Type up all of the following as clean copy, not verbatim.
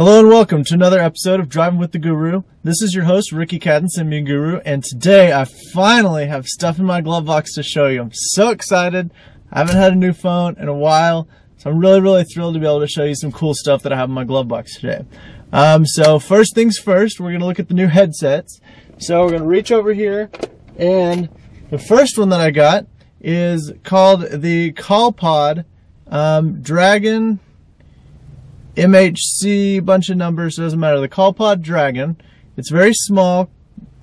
Hello and welcome to another episode of Driving with the Guru. This is your host, Ricky Cadden, Symbian Guru, and today I finally have stuff in my glove box to show you. I'm so excited. I haven't had a new phone in a while, so I'm really thrilled to be able to show you some cool stuff that I have in my glove box today. So first things first, we're going to look at the new headsets. So we're going to reach over here, and the first one that I got is called the CallPod Dragon MHC, bunch of numbers, doesn't matter. The CallPod Dragon. It's very small,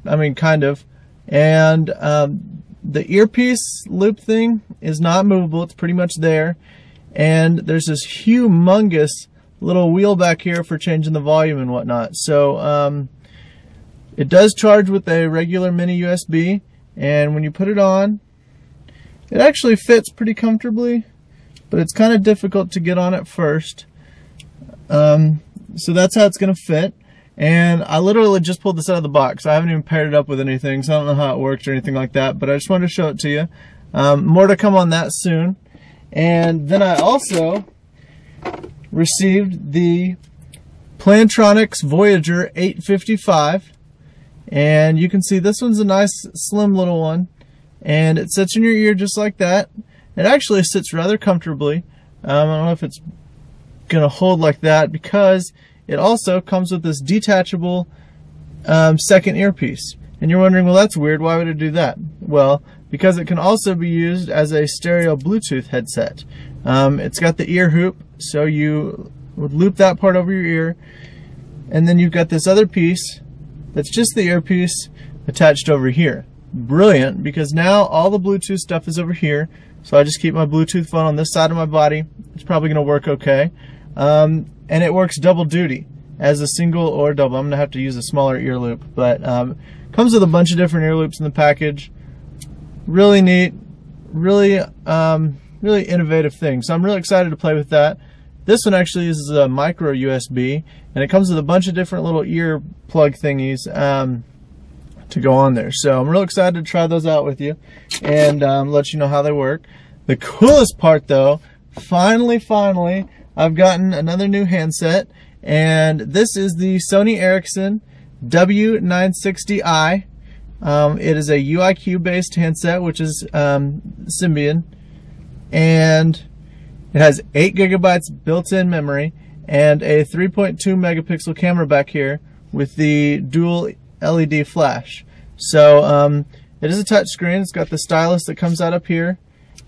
kind of, and the earpiece loop thing is not movable. It's pretty much there, and there's this humongous little wheel back here for changing the volume and whatnot. So it does charge with a regular mini USB, and when you put it on, it actually fits pretty comfortably, but it's kind of difficult to get on at first. So that's how it's going to fit, and I literally just pulled this out of the box. I haven't even paired it up with anything, so I don't know how it works or anything like that, but I just wanted to show it to you. More to come on that soon. And then I also received the Plantronics Voyager 855, and you can see this one's a nice slim little one, and it sits in your ear just like that. It actually sits rather comfortably. I don't know if it's gonna hold like that because it also comes with this detachable second earpiece, and you're wondering, well, that's weird, why would it do that? Well, because it can also be used as a stereo Bluetooth headset. It's got the ear hoop, so you would loop that part over your ear, and then you've got this other piece that's just the earpiece attached over here. Brilliant, because now all the Bluetooth stuff is over here, so I just keep my Bluetooth phone on this side of my body. It's probably gonna work okay. And it works double duty as a single or double. I'm gonna have to use a smaller ear loop, but comes with a bunch of different ear loops in the package. Really neat, really innovative thing. So I'm really excited to play with that. This one actually uses a micro USB, and it comes with a bunch of different little ear plug thingies to go on there. So I'm real excited to try those out with you and let you know how they work. The coolest part though, finally, I've gotten another new handset, and this is the Sony Ericsson W960i. It is a UIQ based handset, which is Symbian, and it has 8 gigabytes built-in memory and a 3.2 megapixel camera back here with the dual LED flash. So it is a touch screen. It's got the stylus that comes out up here,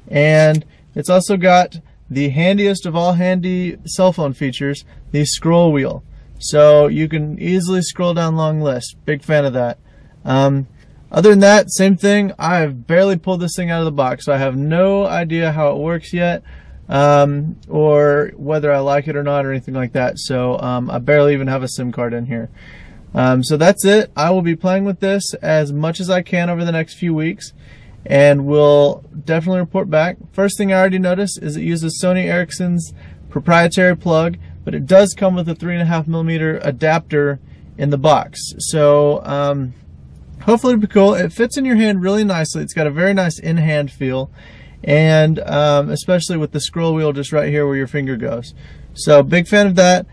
and it's also got the handiest of all handy cell phone features, the scroll wheel. So you can easily scroll down long lists. Big fan of that. Other than that, same thing. I've barely pulled this thing out of the box, so I have no idea how it works yet, or whether I like it or not or anything like that. So I barely even have a SIM card in here. So that's it. I will be playing with this as much as I can over the next few weeks, and we'll definitely report back. First thing I already noticed is it uses Sony Ericsson's proprietary plug, but it does come with a 3.5mm adapter in the box. So hopefully it'll be cool. It fits in your hand really nicely. It's got a very nice in-hand feel, and especially with the scroll wheel just right here where your finger goes. So big fan of that.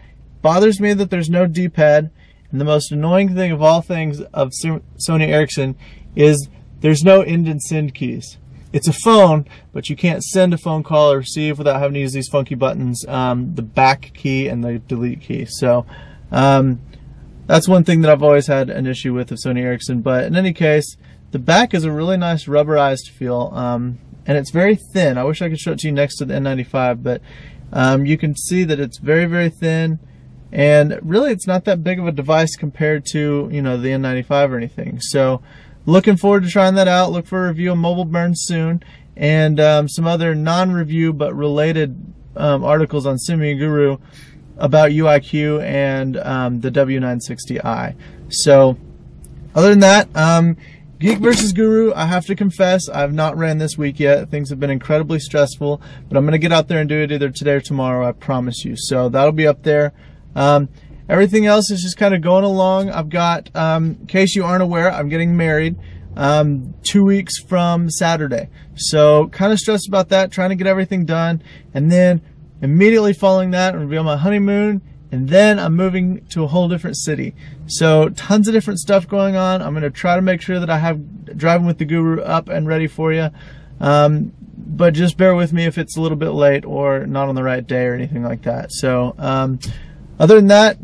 Bothers me that there's no D-pad, and the most annoying thing of all things of Sony Ericsson is there's no end and send keys. It's a phone, but you can't send a phone call or receive without having to use these funky buttons, the back key and the delete key. So that's one thing that I've always had an issue with Sony Ericsson. But in any case, the back is a really nice rubberized feel, and it's very thin. I wish I could show it to you next to the N95, but you can see that it's very thin, and really it's not that big of a device compared to, the N95 or anything. So looking forward to trying that out. Look for a review of Mobile Burn soon, and some other non-review but related articles on Symbian Guru about UIQ and the W960i. So other than that, Geek versus Guru, I have to confess, I've not ran this week yet. Things have been incredibly stressful, but I'm going to get out there and do it either today or tomorrow, I promise you. So that'll be up there. Everything else is just kind of going along. I've got, in case you aren't aware, I'm getting married 2 weeks from Saturday. So kind of stressed about that, trying to get everything done. And then immediately following that, I'm going to be on my honeymoon and then I'm moving to a whole different city. So tons of different stuff going on. I'm going to try to make sure that I have Driving with the Guru up and ready for you. But just bear with me if it's a little bit late or not on the right day or anything like that. So other than that,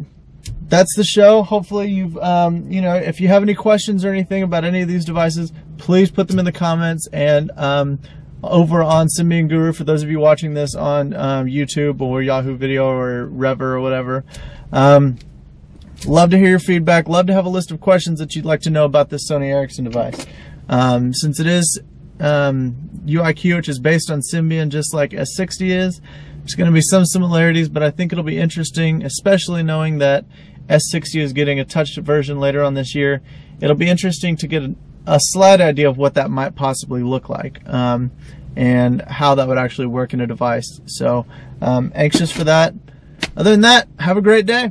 that's the show. Hopefully you've, if you have any questions or anything about any of these devices, please put them in the comments. And over on Symbian Guru, for those of you watching this on YouTube or Yahoo Video or Rever or whatever, love to hear your feedback. Love to have a list of questions that you'd like to know about this Sony Ericsson device. Since it is UIQ, which is based on Symbian, just like S60 is, there's going to be some similarities, but I think it'll be interesting, especially knowing that S60 is getting a touched version later on this year. It'll be interesting to get a slight idea of what that might possibly look like, and how that would actually work in a device. So anxious for that. Other than that, have a great day.